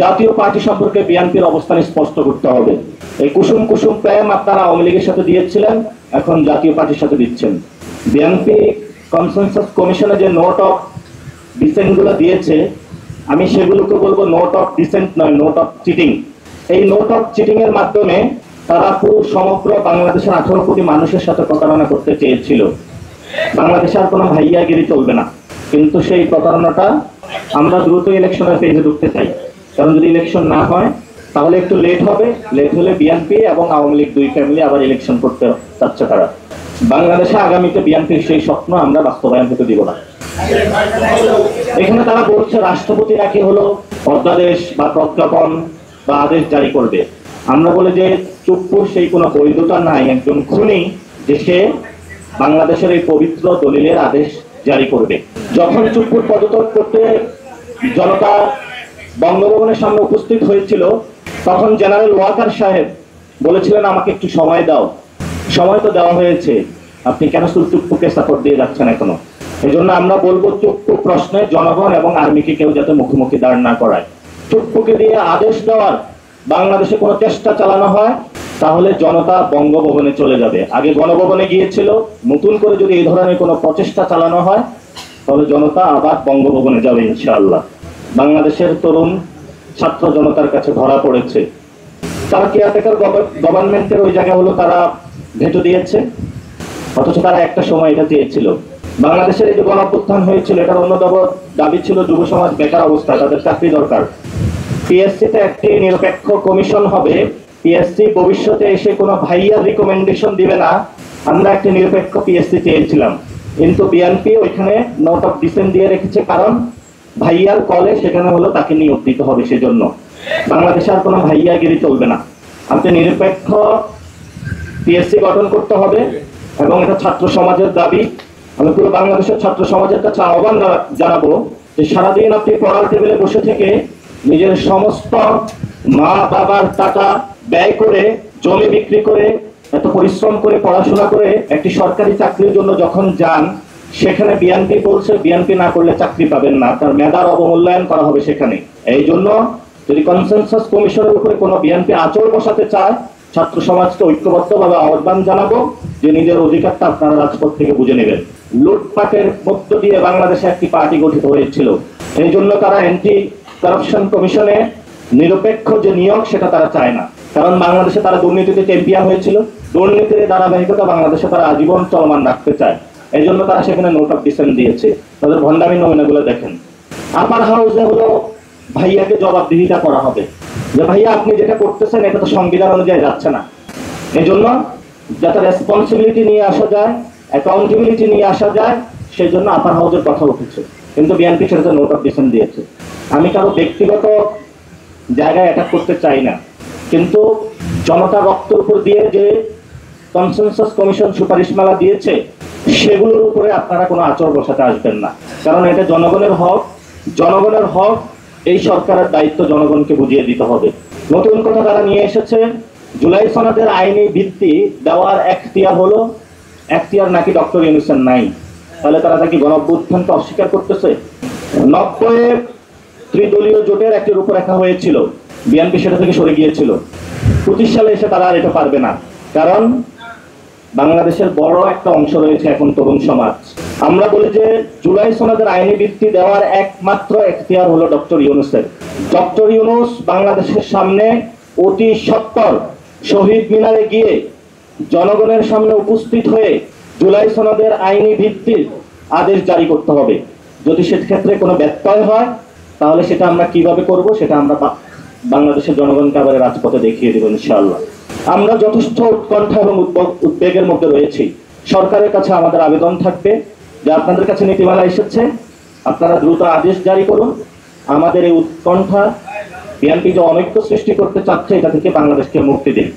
জাতীয় পার্টি সম্পর্কে বিএনপির অবস্থান স্পষ্ট করতে হবে। এই কুসুম কুসুম প্রেম আপনারা আওয়ামী লীগের সাথে দিয়েছিলেন, এখন জাতীয় পার্টির সাথে দিচ্ছেন। বিএনপি কনসেনসাস কমিশনে যে নোট অফ ডিসেন্ট গুলো দিয়েছে, আমি সেগুলোকে বলবো নোট অফ ডিসেন্ট নয়, নোট অফ চিটিং। এই নোট অফ চিটিং এর মাধ্যমে তারা পুরো সমগ্র বাংলাদেশের 18 কোটি মানুষের সাথে প্রতারণা করতে চেয়েছিল। বাংলাদেশে আর কোনো ভাইয়াগিরি চলবে না, কিন্তু সেই প্রতারণাটা আমরা দ্রুত ইলেকশনের ফেজে ঢুকতে চাই। কারণ যদি ইলেকশন না হয় তাহলে একটু লেট হবে, লেট হলে বিএনপি এবং আওয়ামী লীগ দুই ফ্যামিলি আবার ইলেকশন করতে চাচ্ছে তারা। বাংলাদেশে আগামীতে বিএনপির সেই স্বপ্ন আমরা বাস্তবায়ন হতে দিব না। এখানে তারা বলছে রাষ্ট্রপতি নাকি হলো অধ্যাদেশ বা প্রজ্ঞাপন বা আদেশ জারি করবে। আমরা বলে যে চুপ্পুর সেই কোনো বৈধতা নাই, একজন খুনি যে সে বাংলাদেশের এই পবিত্র দলিলের আদেশ জারি করবে। যখন চুপ্পুর পদত্যাগ করতে জনতা বঙ্গভবনের সামনে উপস্থিত হয়েছিল, তখন জেনারেল ওয়াকার সাহেব বলেছিলেন আমাকে একটু সময় দাও। সময় তো দেওয়া হয়েছে, আপনি কেন চুপ্পুকে সাপোর্ট দিয়ে যাচ্ছেন এখনো? এই জন্য আমরা বলবো চুপ্পু প্রশ্নে জনগণ এবং আর্মিকে কেউ যাতে মুখোমুখি দাঁড় না করায়। চুপ্পুকে দিয়ে আদেশ দেওয়ার বাংলাদেশে কোনো চেষ্টা চালানো হয় তাহলে জনতা বঙ্গভবনে চলে যাবে। আগে গণভবনে গিয়েছিল, নতুন করে যদি এই ধরনের কোনো প্রচেষ্টা চালানো হয় তাহলে জনতা আবার বঙ্গভবনে যাবে ইনশাআল্লাহ। বাংলাদেশের তরুণ ছাত্র জনতার কাছে ধরা পড়েছে, তারা কেয়ারটেকার গভর্নমেন্টের ওই জায়গা হলো তারা ভেটো দিয়েছে, অথচ তারা একটা সময় এটা চেয়েছিল। বাংলাদেশের এই যে গণঅভ্যুত্থান হয়েছিল, এটার অন্যতম দাবি ছিল যুব সমাজ বেকার অবস্থা, তাদের চাকরি দরকার। পিএসসিতে একটি নিরপেক্ষ কমিশন হবে, পিএসসি ভবিষ্যতে এসে কোনো ভাইয়ার রিকমেন্ডেশন দিবে না। আমরা একটি নিরপেক্ষ পিএসসি চেয়েছিলাম, কিন্তু বিএনপি ওইখানে নোট অফ ডিসেন্ট দিয়ে রেখেছে, কারণ ভাইয়ার কলে সেখানে হলো তাকে নিয়োগ দিতে হবে। সেজন্য বাংলাদেশে আর কোনো ভাইয়াগিরি চলবে না। আপনি নিরপেক্ষ পিএসসি গঠন করতে হবে এবং এটা ছাত্র সমাজের দাবি। আমি পুরো বাংলাদেশের ছাত্র সমাজের কাছে আহ্বান জানাবো যে সারাদিন আপনি পড়ার টেবিলে বসে থেকে নিজের সমস্ত মা বাবার টাকা ব্যয় করে, জমি বিক্রি করে, এত পরিশ্রম করে পড়াশোনা করে একটি সরকারি চাকরির জন্য যখন যান, সেখানে বিএনপি বলছে বিএনপি না করলে চাকরি পাবেন না, তার মেধার অবমূল্যায়ন করা হবে সেখানে। এই জন্য যদি কনসেনসাস কমিশনের উপরে কোনো বিএনপি আঁচড় বসাতে চায়, ছাত্র সমাজকে ঐক্যবদ্ধভাবে আহ্বান জানাবো যে নিজের অধিকারটা আপনারা রাজপথ থেকে বুঝে নেবেন। লুটপাটের মধ্য দিয়ে বাংলাদেশে একটি পার্টি গঠিত হয়েছিল, এই জন্য তারা অ্যান্টি কারাপশন কমিশনে নিরপেক্ষ যে নিয়োগ সেটা তারা চায় না। কারণ বাংলাদেশে তারা দুর্নীতিতে চ্যাম্পিয়ন হয়েছিল, দুর্নীতির ধারাবাহিকতা বাংলাদেশে তারা আজীবন চলমান রাখতে চায়। এই জন্য তারা সেখানে নোট অফ ডিসেন্ট দিয়েছে। তাদের ভণ্ডামি নমুনাগুলো দেখেন। আপার হাউসে হলো ভাইয়াকে জবাবদিহিতা করা হবে যে ভাইয়া আপনি যেটা করতেছেন এটা তো সংবিধান অনুযায়ী যাচ্ছে না। এই জন্য যাতে রেসপন্সিবিলিটি নিয়ে আসা যায়, অ্যাকাউন্টেবিলিটি নিয়ে আসা যায়, সেই জন্য আপার হাউসের কথা উঠেছে। কিন্তু বিএনপি সেটাতে নোট অফ ডিসেন্ট দিয়েছে। আমি কারো ব্যক্তিগত জায়গায় অ্যাটাক করতে চাই না, কিন্তু জনতার রক্তের উপর দিয়ে যে কনসেনসাস কমিশন সুপারিশমালা দিয়েছে সেগুলোর উপরে আপনারা কোনো আঁচড় বসাতে আসবেন না। কারণ এটা জনগণের হক, জনগণের হক এই সরকারের দায়িত্ব জনগণকে বুঝিয়ে দিতে হবে। নতুন কথা তারা নিয়ে এসেছে, জুলাই সনদের আইনি ভিত্তি দেওয়ার এখতিয়ার হলো, এখতিয়ার নাকি ডক্টর ইউনূসের নাই। তাহলে তারা নাকি গণঅভ্যুত্থানকে অস্বীকার করতেছে। 90-এ ত্রিদলীয় জোটের একটি রূপরেখা হয়েছিল, বিএনপি সেটা থেকে সরে গিয়েছিল। 25 সালে এসে তারা আর এটা পারবে না, কারণ বাংলাদেশের বড় একটা অংশ রয়েছে এখন তরুণ সমাজ। আমরা বলি যে জুলাই সনদের আইনি ভিত্তি দেওয়ার একমাত্র এখতিয়ার হলো ডক্টর ইউনূসের। ডক্টর ইউনূস বাংলাদেশের সামনে অতি সত্বর শহীদ মিনারে গিয়ে জনগণের সামনে উপস্থিত হয়ে জুলাই সনদের আইনি ভিত্তির আদেশ জারি করতে হবে। যদি সেক্ষেত্রে কোনো ব্যত্যয় হয় তাহলে সেটা আমরা কিভাবে করব সেটা আমরা বাংলাদেশের জনগণকে আবার রাজপথে দেখিয়ে দেব ইনশাআল্লাহ। আমরা যথেষ্ট উৎকণ্ঠা এবং উদ্বেগের মধ্যে রয়েছি। সরকারের কাছে আমাদের আবেদন থাকবে যে আপনাদের কাছে নীতিমালা এসেছে, আপনারা দ্রুত আদেশ জারি করুন। আমাদের এই উৎকণ্ঠা, বিএনপি যে অনৈক্য সৃষ্টি করতে চাচ্ছে এটা থেকে বাংলাদেশকে মুক্তি দিন।